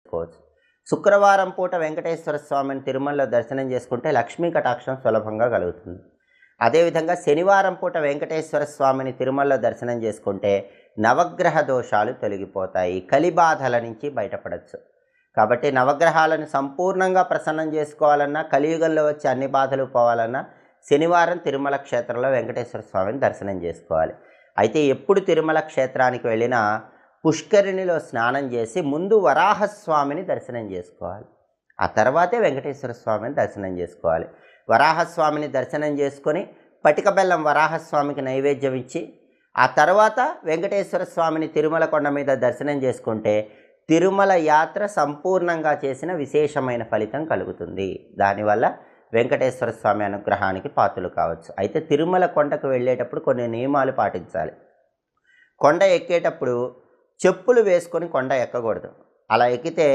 చేసుకోవచ్చు. శుక్రవారం పూట వెంకటేశ్వర స్వామిని తిరుమలలో దర్శనం చేసుకుంటే లక్ష్మీ కటాక్షం సులభంగా కలుగుతుంది. అదేవిధంగా శనివారం పూట వెంకటేశ్వర స్వామిని తిరుమలలో దర్శనం చేసుకుంటే నవగ్రహ దోషాలు తొలగిపోతాయి, కలిబాధల నుంచి బయటపడవచ్చు. కాబట్టి నవగ్రహాలను సంపూర్ణంగా ప్రసన్నం చేసుకోవాలన్నా, కలియుగంలో వచ్చే అన్ని బాధలు పోవాలన్నా శనివారం తిరుమల క్షేత్రంలో వెంకటేశ్వర స్వామిని దర్శనం చేసుకోవాలి. అయితే ఎప్పుడు తిరుమల క్షేత్రానికి వెళ్ళినా పుష్కరిణిలో స్నానం చేసి ముందు వరాహస్వామిని దర్శనం చేసుకోవాలి. ఆ తర్వాతే వెంకటేశ్వర స్వామిని దర్శనం చేసుకోవాలి. వరాహస్వామిని దర్శనం చేసుకొని పటిక బెల్లం వరాహస్వామికి నైవేద్యం ఇచ్చి ఆ తర్వాత వెంకటేశ్వర స్వామిని తిరుమల కొండ మీద దర్శనం చేసుకుంటే తిరుమల యాత్ర సంపూర్ణంగా చేసిన విశేషమైన ఫలితం కలుగుతుంది. దానివల్ల వెంకటేశ్వర స్వామి అనుగ్రహానికి పాత్రలు కావచ్చు. అయితే తిరుమల కొండకు వెళ్ళేటప్పుడు కొన్ని నియమాలు పాటించాలి. కొండ ఎక్కేటప్పుడు చెప్పులు వేసుకొని కొండ ఎక్కకూడదు. అలా ఎక్కితే